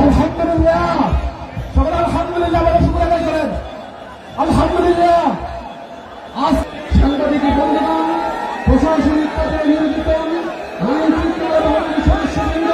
আলহামদুলিল্লাহ, সকলে আলহামদুলিল্লাহ বলে শুকর আদায় করেন। আলহামদুলিল্লাহ। আজ সাংবাদিক বন্ধুগণ, প্রশাসনিক পদে নিয়োজিত আইন শৃঙ্খলা বাহিনীর সদস্যবৃন্দ,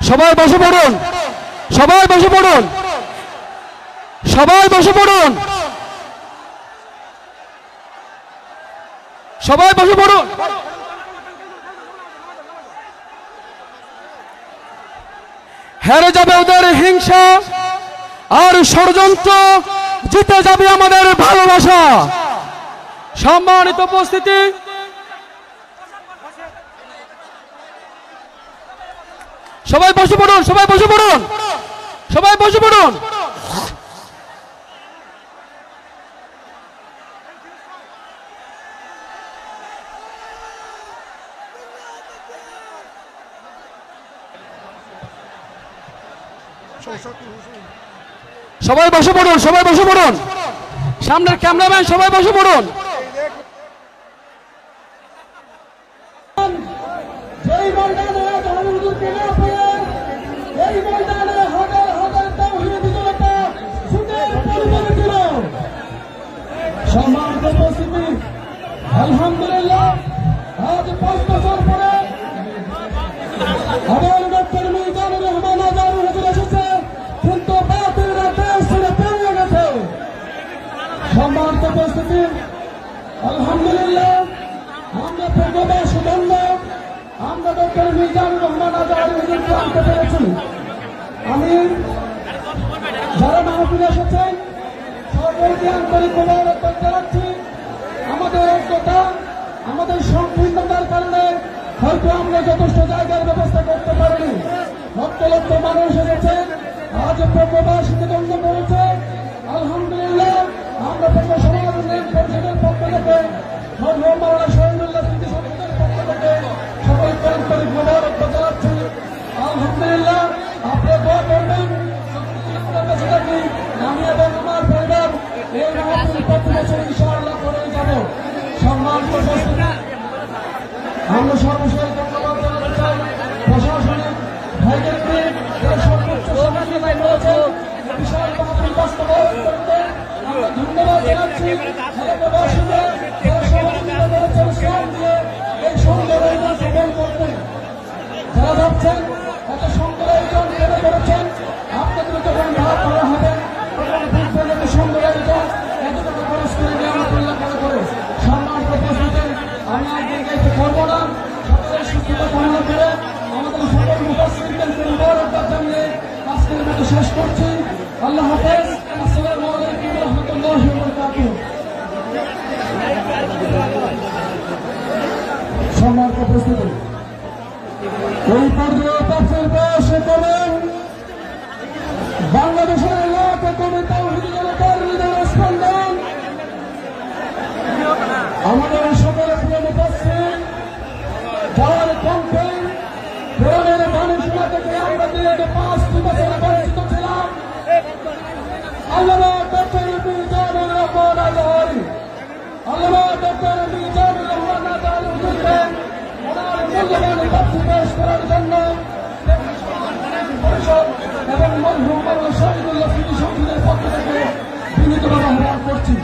সবাই বসে পড়ুন, সবাই বসে পড়ুন, সবাই বসে পড়ুন, সবাই বসে পড়ুন। হেরে যাবে ওদের হিংসা আর ষড়যন্ত্র, জিতে যাবে আমাদের ভালোবাসা। সম্মানিত উপস্থিতি, সবাই বসে পড়ুন, সবাই বসে পড়ুন, সবাই বসে পড়ুন। সবাই বসে পড়ুন, সবাই বসে পড়ুন, সামনের ক্যামেরাম্যান সবাই বসে পড়ুন। যেই ময়দানে হুজুরকে না পেয়ে এই ময়দানে হাজার হাজার তাওহীদি জনতা ছুটে পড়েছিল। সম্মানিত উপস্থিতি, আলহামদুলিল্লাহ, আজ 5 বছর পরে আবার ডক্টর মিজানুর রহমান আজাদ হুজুর এসেছে, কিন্তু বাতিলরা দেশ ছেড়ে পালিয়ে গেছে। সম্মানিত উপস্থিতি, আলহামদুলিল্লাহ, আমরা প্রবাস বন্ধ, আমরা ডক্টর মিজানুর রহমান আজাদ হুজুরকে আনতে পেরেছি। আমি যারা মাহফিলে এসেছেন সকলকে আন্তরিক মোবারকবাদ জানাচ্ছি। আমাদের ঐক্যতা, আমাদের সংকীর্ণতার কারণে হয়তো আমরা যথেষ্ট জায়গার ব্যবস্থা করতে পারিনি। লক্ষ লক্ষ মানুষ এসেছে, আজ প্রবাসীকে দণ্ড করেছে। আলহামদুলিল্লাহ, আমরা পূর্ব সমাজ উন্নয়ন পরিষদের পক্ষ থেকে মাওলানা শহীদুল্লাহ স্মৃতি সংসদের পক্ষ থেকে সকলকে আন্তরিক মোবারকবাদ জানাচ্ছি। আলহামদুলিল্লাহ, আপনি দোয়া করবেন আমি এবং আমার পরিবার এই মাহফিল প্রতি বছর ইনশাআল্লাহ করে যাব। সম্মানিত উপস্থিতি, আমরা সর্বশেষ ধন্যবাদ জানাতে চাই প্রশাসনিক ভাইদেরকে, যারা সর্বোচ্চ সহযোগিতা করেছে বিশাল মাহফিল বাস্তবায়ন করতে। আমরা ধন্যবাদ জানাচ্ছি প্রবাসীদের, যারা সহযোগিতা করেছেন শ্রম দিয়ে এই সুন্দর আয়োজন সফল করতে। যারা ভাবছেন এত সুন্দর আয়োজন কেন করেছেন, আপনাদের যখন ভাব করা হবে তখন বুঝবেন এত সুন্দর আয়োজন এতটুকু খরচ করে নিয়ামতুল্লাহ করে। সম্মানিত উপস্থিতি, আমি আর দীর্ঘায়িত করবো না, সকলের সুস্থতা কামনা করে আমাদের সকল মুফাসসিরদেরকে মুবারকবাদ জানিয়ে আজকের মতো শেষ করছি। আল্লাহ হাফেজ। আসসালামু আলাইকুম ওয়া রাহমাতুল্লাহি ওয়া বারাকাতুহু। সম্মানিত উপস্থিতি, এই পর্যায়ে তাফসীর পেশ করেন বাংলাদেশের লাখ কোটি তাওহীদি জনতার হৃদয়ের স্পন্দন, আমাদের সকল প্রিয় মুফাসসির, যার কণ্ঠে কোরআনের বাণী শোনা থেকে আমরা দীর্ঘ 5 বছর বঞ্চিত ছিলাম, আল্লামা ডক্টর মিজানুর রহমান আজাদ, আল্লামা ডক্টর মিজানুর রহমান আজাদ হুজুরকে ওনার মূল্যবান তাফসীর পেশ করার জন্য পরিষদ এবং মরহুম মাওলানা শহীদুল্লাহ স্মৃতি সংসদের পক্ষ থেকে বিনীতভাবে আহ্বান করছি।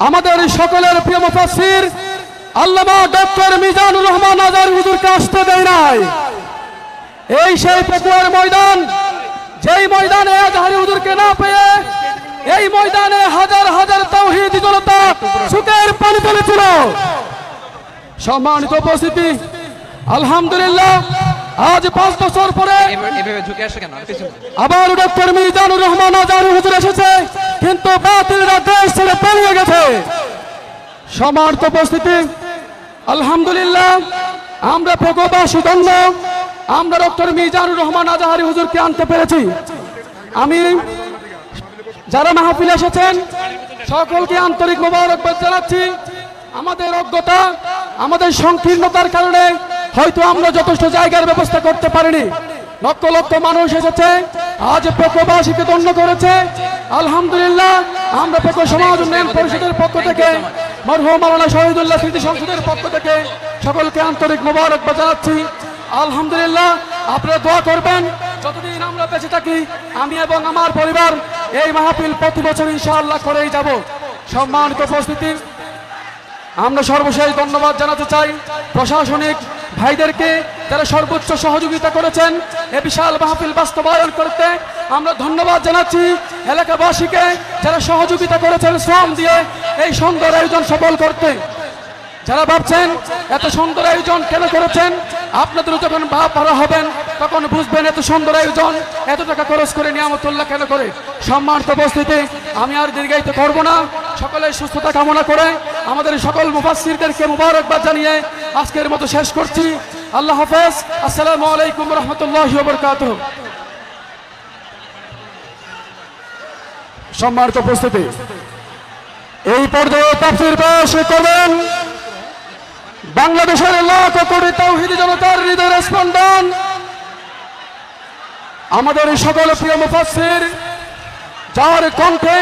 আমাদের সকলের প্রিয় মুফাসসির আল্লামা ডক্টর মিজানুর রহমান আজাদ হুজুরকে আসতে দেয় নাই। এই সেই পেকুয়ার ময়দান, যেই ময়দানে আজহারি হুজুরকে না পেয়ে এই ময়দানে হাজার হাজার তাওহীদি জনতা সুখের পানি তুলেছিল। সম্মানিত উপস্থিতি, আলহামদুলিল্লাহ আজ 5 বছর পরে আবার ডক্টর মিজানুর রহমান আজহারী হুজুর এসেছে, কিন্তু বাতিলরা দেশ ছেড়ে পালিয়ে গেছে। সম্মানিত উপস্থিতি, আলহামদুলিল্লাহ আমরা প্রকবাসী ধন্য, আমরা ডক্টর মিজানুর রহমান আজহারী হুজুরকে আনতে পেরেছি। আমি যারা মাহফিলে এসেছেন সকলকে আন্তরিক মোবারকবাদ জানাচ্ছি। আমাদের অজ্ঞতা, আমাদের সংকীর্ণতার কারণে হয়তো আমরা যথেষ্ট জায়গার ব্যবস্থা করতে পারিনি। লক্ষ লক্ষ মানুষ এসেছে, আজ প্রকবাসীকে ধন্য করেছে। আলহামদুলিল্লাহ আমরা প্রক সমাজ উন্নয়ন পরিষদের পক্ষ থেকে, মরহুম মাওলানা শহীদুল্লাহ স্মৃতি সংসদের পক্ষ থেকে সকলকে আন্তরিক মোবারকবাদ জানাচ্ছি। আলহামদুলিল্লাহ আপনারা দোয়া করবেন, যতদিন আমরা বেঁচে থাকি আমি এবং আমার পরিবার এই মাহফিল প্রতি বছর ইনশাআল্লাহ করেই যাব। সম্মানিত উপস্থিতি, আমরা সর্বশেষ ধন্যবাদ জানাতে চাই প্রশাসনিক ভাইদেরকে, যারা সর্বোচ্চ সহযোগিতা করেছেন এ বিশাল মাহফিল বাস্তবায়ন করতে। আমরা ধন্যবাদ জানাচ্ছি এলাকাবাসীকে, যারা সহযোগিতা করেছেন শ্রম দিয়ে এই সুন্দর আয়োজন সফল করতে। যারা ভাবছেন এত সুন্দর আয়োজন কেন করেছেন, আপনাদের যখন ভাড়া হবেন তখন বুঝবেন এত সুন্দর আয়োজন এত টাকা খরচ করে নিয়ামতুল্লাহ কেন করে। সম্মানিত উপস্থিতি, আমি আর দীর্ঘায়িত করব না, সকলের সুস্থতা কামনা করে আমাদের সকল মুফাসসিরদেরকে মুবারকবাদ জানিয়ে আজকের মতো শেষ করছি। আল্লাহ হাফেজ। আসসালামু আলাইকুম ওয়া রাহমাতুল্লাহি ওয়া বারাকাতুহু। সম্মানিত উপস্থিতি, এই পর্যায়ে তাফসীর পেশ করবেন বাংলাদেশের লাখ কোটি তাওহীদি জনতার হৃদয়ের স্পন্দন, আমাদের সকল প্রিয় মুফাসসির, যার কণ্ঠে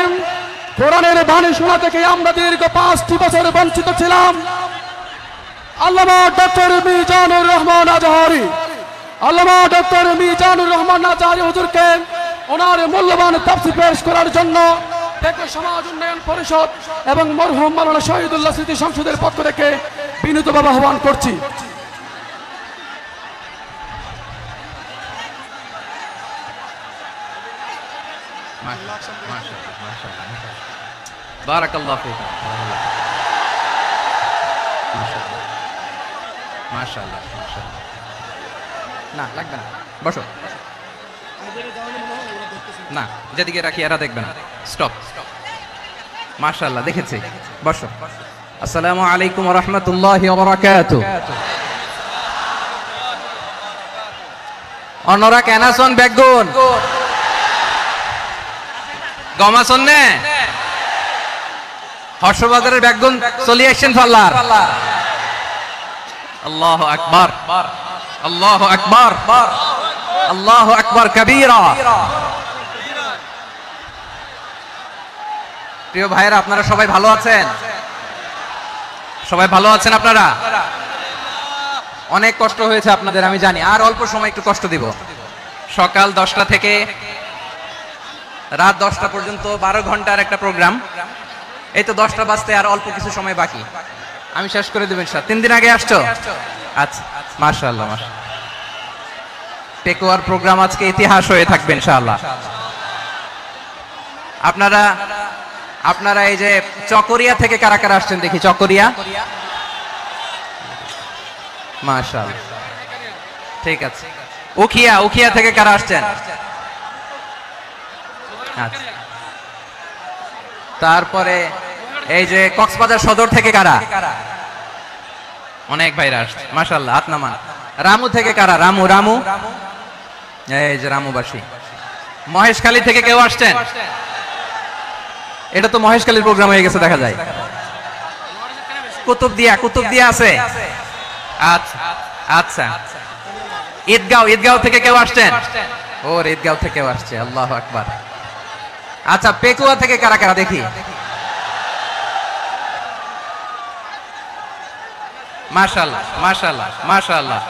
কোরআনের বাণী শোনা থেকে আমরা দীর্ঘ 5টি বছর বঞ্চিত ছিলাম, আল্লামা ডক্টর মিজানুর রহমান আজহারী। আল্লামা ডক্টর মিজানুর রহমান আজহারী হুজুরকে ওনার মূল্যবান তাফসীর পেশ করার জন্য সমাজ উন্নয়ন পরিষদ এবং মরহুম মাওলানা শহীদুল্লাহ স্মৃতি সংসদের পক্ষ থেকে বিনীতভাবে আহ্বান করছি। বারাকাল্লাহু ফিক। মাশাআল্লাহ, মাশাআল্লাহ। না লাগবে না, বসো। না, যেদিকে রাখি এরা দেখবে না। স্টপ। মাশাআল্লাহ, দেখেছি। বসো। আসসালামু আলাইকুম ওয়া রাহমাতুল্লাহি ওয়া বারাকাতুহু। অনরা কেনাসন বেগুন গমাসন নে হর্ষবাজারের বেগুন চলি আসছেন ফাল্লার। আল্লাহু আকবার, আল্লাহু আকবার, আল্লাহু আকবার কবীরা। প্রিয় ভাইরা, আপনারা সবাই ভালো আছেন? সবাই ভালো আছেন আপনারা? অনেক কষ্ট হয়েছে আপনাদের আমি জানি, আর অল্প সময় একটু কষ্ট দিব। সকাল 10টা থেকে রাত 10টা পর্যন্ত 12 ঘন্টার একটা প্রোগ্রাম। এই তো 10টা বাজতে আর অল্প কিছু সময় বাকি, আমি শেষ করে দেব ইনশাআল্লাহ। 3 দিন আগে আসছো? আচ্ছা, মাশাআল্লাহ, মাশাআল্লাহ। টেকওয়ার প্রোগ্রাম আজকে ইতিহাস হয়ে থাকবে ইনশাআল্লাহ। আপনারা এই যে চকরিয়া থেকে কারা কারা আসছেন দেখি? চকরিয়া, মাশাআল্লাহ, ঠিক আছে। উখিয়া থেকে কারা আসছেন? আচ্ছা। তারপরে এই যে কক্সবাজার সদর থেকে কারা? অনেক ভাইরা আসছে, মাশাআল্লাহ, হাত নামান। রামু থেকে কারা? রামু, এই যে রামুবাসী। মহেশখালী থেকে কেউ আসছেন? এটা তো মহেশখালীর প্রোগ্রাম হয়ে গেছে দেখা যায়। কুতুবদিয়া আছে? আচ্ছা আচ্ছা। ঈদগাঁও থেকে কেউ আসছেন? ওর ঈদগাঁও থেকেও আসছে, আল্লাহু আকবার। আচ্ছা, পেকুয়া থেকে কারা কারা দেখি? মাশাআল্লাহ, মাশাআল্লাহ, মাশাআল্লাহ।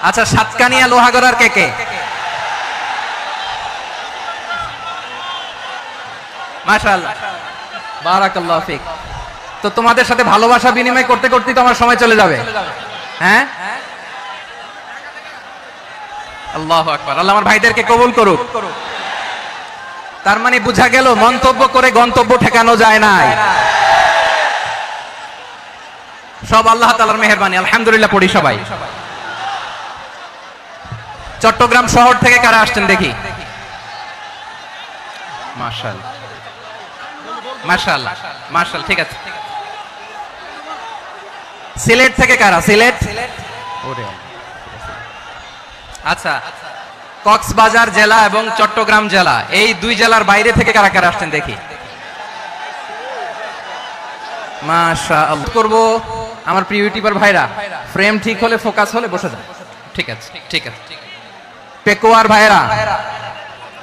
আচ্ছা, সাতকানিয়া লোহাগড়ার কে? মাশাআল্লাহ, বারাকাল্লাহু ফিক। তো তোমাদের সাথে ভালোবাসা বিনিময় করতে করতেই তো আমার সময় চলে যাবে। হ্যাঁ, আল্লাহু আকবার। আল্লাহ আমার ভাইদেরকে কবুল করুক। তার মানে বোঝা গেল মন্তব্য করে গন্তব্য ঠেকানো যায় নাই। সব আল্লাহ তাআলার মেহেরবানি, আলহামদুলিল্লাহ পড়ি সবাই। চট্টগ্রাম শহর থেকে কারা আসছেন দেখি? মাশাআল্লাহ মাশাআল্লাহ মাশাআল্লাহ, ঠিক আছে। সিলেট থেকে কারা? সিলেট, আচ্ছা। কক্সবাজার জেলা এবং চট্টগ্রাম জেলা, এই দুই জেলার বাইরে থেকে কারা কারা আসছেন দেখি? মাশাআল্লাহ। করব আমার প্রিয় ইউটিউবার ভাইরা, ফ্রেম ঠিক হলে, ফোকাস হলে বসে যান। ঠিক আছে, ঠিক আছে। পেকুয়ার ভাইরা,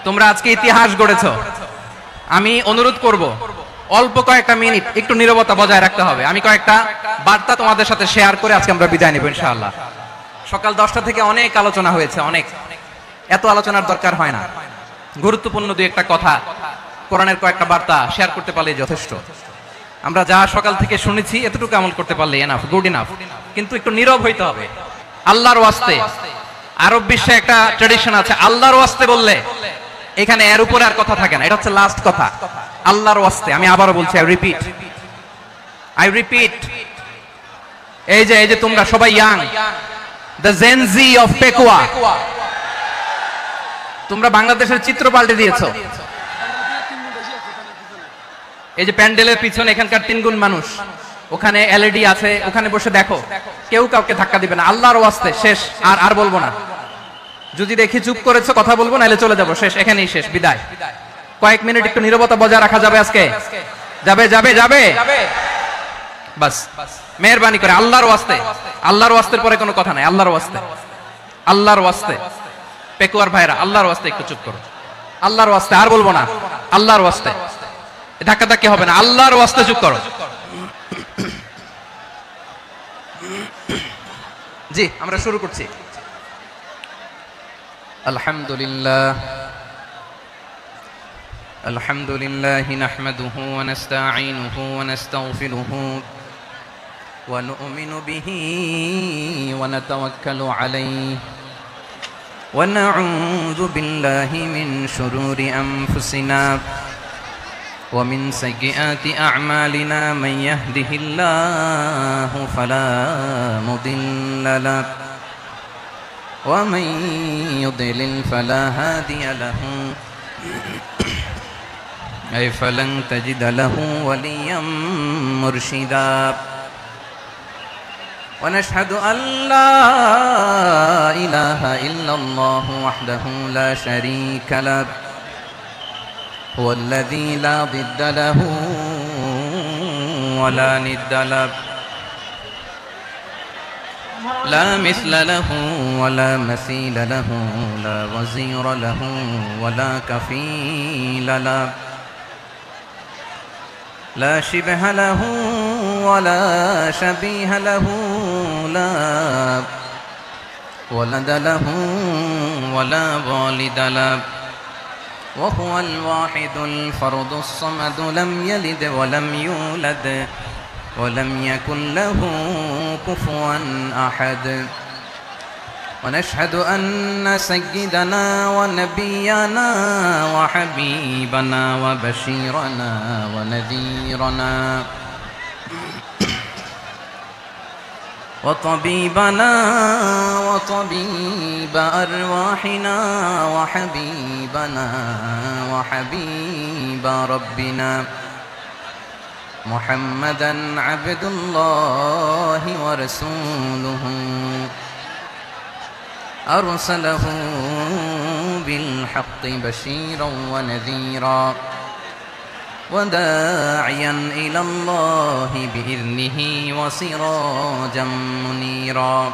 তোমরা আজকে ইতিহাস গড়েছো। আমি অনুরোধ করব অল্প কয়েকটা মিনিট একটু নীরবতা বজায় রাখতে হবে। আমি কয়েকটা বার্তা তোমাদের সাথে শেয়ার করে আজকে আমরা বিদায় নেব ইনশাআল্লাহ। সকাল 10টা থেকে অনেক আলোচনা হয়েছে, অনেক, এত আলোচনার দরকার হয় না। গুরুত্বপূর্ণ দুই একটা কথা, কোরআনের কয়েকটা বার্তা শেয়ার করতে পারলে যথেষ্ট। আমরা যা সকাল থেকে শুনেছি এতটুকু আমল করতে পারলে এনাফ, গুড ইনাফ। কিন্তু একটু নীরব হইতে হবে আল্লাহর ওয়াস্তে। আরব বিশ্বে একটা ট্র্যাডিশন আছে, আল্লাহর ওয়াস্তে বললে এখানে এর উপরে আর কথা থাকে না, এটা হচ্ছে লাস্ট কথা। আল্লাহর ওয়াস্তে, আমি আবারও বলছি, আই রিপিট। এই যে তোমরা সবাই young, the Gen Z of Pekua, তোমরা বাংলাদেশের চিত্র পাল্টে দিয়েছো। এই যে প্যান্ডেলের পিছনে এখানকার 3 গুণ মানুষ, ওখানে এলইডি আছে, ওখানে বসে দেখো, কেউ কাউকে ধাক্কা দিবে না। আল্লাহর ওয়াস্তে, শেষ। আর বলবো না। যদি দেখি চুপ করেছো, কথা বলবো, নাহলে চলে যাবো, শেষ, এখানেই শেষ, বিদায়। কয়েক মিনিট একটু নীরবতা বজায় রাখা যাবে আজকে? যাবে যাবে যাবে, বাস মেহেরবানি করে আল্লাহর ওয়াস্তে। আল্লাহর ওয়াস্তের পরে কোনো কথা নাই, আল্লাহর ওয়াস্তে, আল্লাহর ওয়াস্তে। পেকুয়ার ভাইরা, আল্লাহর ওয়াস্তে একটু চুপ করো, আল্লাহর ওয়াস্তে, আর বলবো না, আল্লাহর ওয়াস্তে। ধাক্কা ধাক্কি হবে না, আল্লাহর ওয়াস্তে চুপ করো। জি, আমরা শুরু করছি। আলহামদুলিল্লাহ আলহামদুলিল্লাহ নাহমাদুহু ওয়া নাস্তাঈনুহু ওয়া নাস্তাগফিরুহু ওয়া নু'মিনু বিহি ওয়া নাতাওয়াক্কালু আলাইহি ওয়া নাউযু বিল্লাহি মিন শুরুরি আনফুসিনা ওয়া মিন সাইয়্যাতি আ'মালিনা মান ইয়াহদিহিল্লাহু ফালা মুদিল্লা লাহু ওয়া মান ইউদ্লিল ফালা হাদিয়া লাহু أي فلن تجد له وليا مرشدا ونشهد أن لا إله إلا الله وحده لا شريك له هو الذي لا ضد له ولا ند له لا مثل له ولا مثيل له لا وزير له ولا كفيل له لا شبه له ولا شبيه له لا ولد له ولا والد له وهو الواحد الفرد الصمد لم يلد ولم يولد ولم يكن له كفوا أحد ونشهد أن سيدنا ونبينا وحبيبنا وبشيرنا ونذيرنا وطبيبنا وطبيب أرواحنا وحبيبنا وحبيب ربنا محمدا عبد الله ورسوله أرسله بالحق بشيرا ونذيرا وداعيا إلى الله بإذنه وسراجا منيرا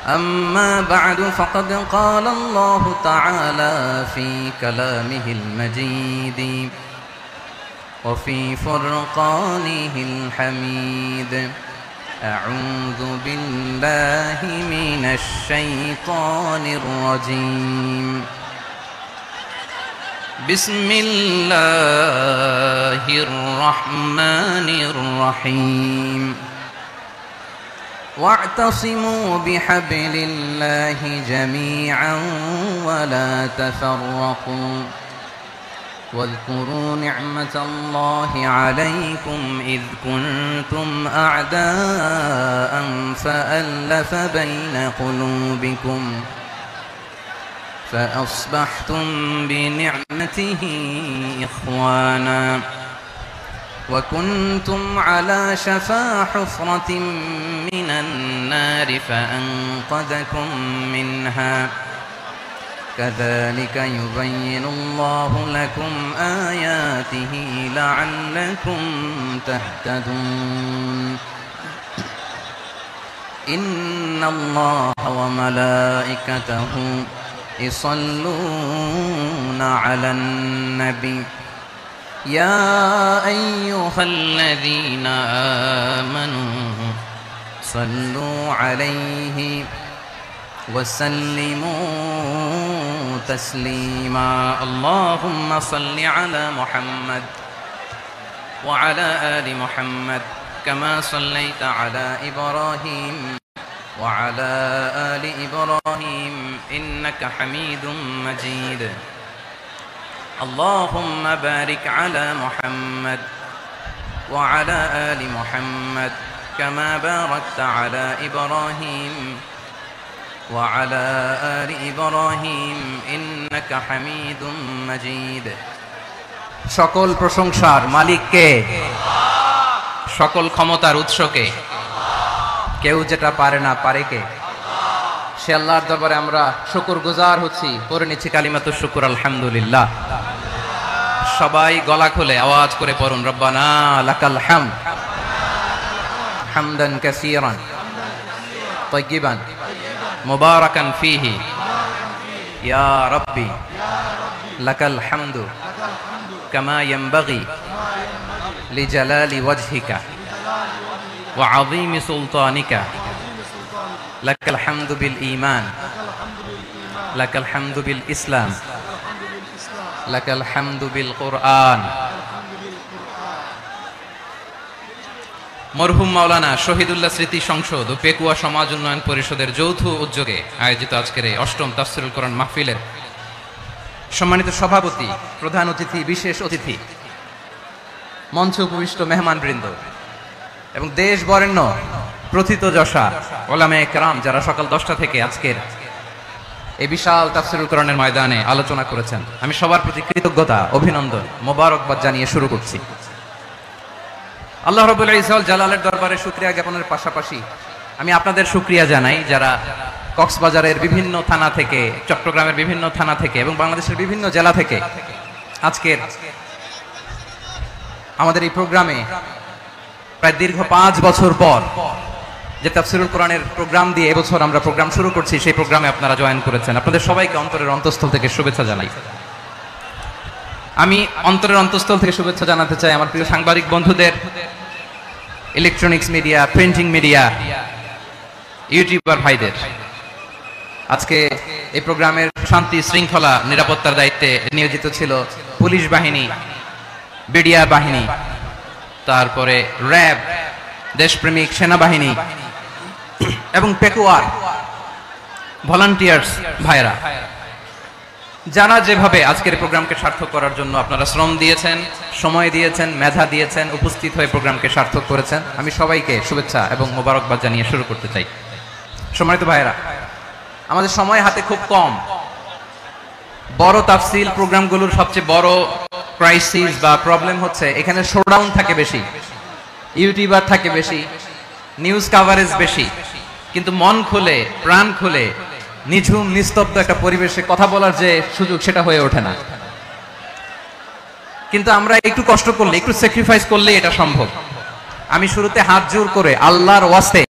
أما بعد فقد قال الله تعالى في كلامه المجيد وفي فرقانه الحميد أعوذ بالله من الشيطان الرجيم بسم الله الرحمن الرحيم واعتصموا بحبل الله جميعا ولا تفرقوا واذكروا نعمة الله عليكم إذ كنتم أعداء فألف بين قلوبكم فأصبحتم بنعمته إخوانا وكنتم على شفا حفرة من النار فأنقذكم منها كذلك يبين الله لكم آياته لعلكم تهتدون إن الله وملائكته يصلون على النبي يا أيها الذين آمنوا صلوا عليه وسلموا تسليما اللهم صل على محمد وعلى آل محمد كما صليت على إبراهيم وعلى آل إبراهيم إنك حميد مجيد اللهم بارك على محمد وعلى آل محمد كما باركت على إبراهيم وعلى آل إبراهيم إنك حميد مجيد সকল প্রশংসার মালিক কে সকল ক্ষমতার উৎস কে কেউ যেটা পারে না পারে কে সে আল্লাহর দরবারে আমরা শুকরগুজার হচ্ছি পড়ে নিচ্ছি কালিমাতুশ শুকর আলহামদুলিল্লাহ সবাই গলা খুলে আওয়াজ করে পড়ুন রব্বানা লাকাল হামদ হামদান কাসীরান তাইয়িবান মুবারাকান ফীহি ইয়া রাব্বি লাকাল হামদু কামা ইয়ানবাগি লিজালালি ওয়াজহিকা ওয়া আযীমি সুলতানিকা লাকাল হামদু বিল ঈমান লাকাল হামদু বিল ইসলাম লাকাল হামদু বিল কুরআন মরহুম মাওলানা শহীদুল্লাহ স্মৃতি সংসদ ও পেকুয়া সমাজ উন্নয়ন পরিষদের যৌথ উদ্যোগে আয়োজিত আজকের এই অষ্টম তাফসীরুল কোরআন মাহফিলের সম্মানিত সভাপতি, প্রধান অতিথি, বিশেষ অতিথি, মঞ্চে উপবিষ্ট মেহমানবৃন্দ এবং দেশ বরেণ্য প্রথিতযশা ওলামায়ে কেরাম যারা সকাল 10টা থেকে আজকের এই বিশাল তাফসীরুল কোরআনের ময়দানে আলোচনা করেছেন, আমি সবার প্রতি কৃতজ্ঞতা, অভিনন্দন, মোবারকবাদ জানিয়ে শুরু করছি। আল্লাহ রাব্বুল ইজ্জত জালালের দরবারে শুকরিয়া জ্ঞাপনের পাশাপাশি আমি আপনাদের শুকরিয়া জানাই যারা কক্সবাজারের বিভিন্ন থানা থেকে, চট্টগ্রামের বিভিন্ন থানা থেকে এবং বাংলাদেশের বিভিন্ন জেলা থেকে আজকের আমাদের এই প্রোগ্রামে প্রায় দীর্ঘ 5 বছর পর যে তাফসীরুল কোরআনের প্রোগ্রাম দিয়ে এবছর আমরা প্রোগ্রাম শুরু করছি, সেই প্রোগ্রামে আপনারা জয়েন করেছেন। আপনাদের সবাইকে অন্তরের অন্তঃস্থল থেকে শুভেচ্ছা জানাই। আমি অন্তরের অন্তঃস্থল থেকে শুভেচ্ছা জানাতে চাই আমার প্রিয় সাংবাদিক বন্ধুদের, electronics media, printing media, YouTuber ভাইদের। আজকে এই প্রোগ্রামের শান্তি শৃঙ্খলা নিরাপত্তার দায়িত্বে নিয়োজিত ছিল পুলিশ বাহিনী, বিডিআর বাহিনী, তারপরে র্যাব, দেশপ্রেমিক সেনাবাহিনী এবং পেকুয়ার ভলান্টিয়ার্স ভাইরা, যারা যেভাবে আজকের প্রোগ্রামকে সার্থক করার জন্য আপনারা শ্রম দিয়েছেন, সময় দিয়েছেন, মেধা দিয়েছেন, উপস্থিত হয়ে প্রোগ্রামকে সার্থক করেছেন, আমি সবাইকে শুভেচ্ছা এবং মোবারকবাদ জানিয়ে শুরু করতে চাই। সম্মানিত ভাইরা, আমাদের সময় হাতে খুব কম। বড় তাফসীল প্রোগ্রামগুলোর সবচেয়ে বড় ক্রাইসিস বা প্রবলেম হচ্ছে এখানে শোডাউন থাকে বেশি, ইউটিউবার থাকে বেশি, নিউজ কাভারেজ বেশি, কিন্তু মন খুলে, প্রাণ খুলে, নিঝুম নিস্তব্ধ একটা পরিবেশে কথা বলার যে সুযোগ, সেটা হয়ে ওঠে না। কিন্তু আমরা একটু কষ্ট করলে, একটু স্যাক্রিফাইস করলে এটা সম্ভব। আমি শুরুতে হাত জোর করে আল্লাহর ওয়াস্তে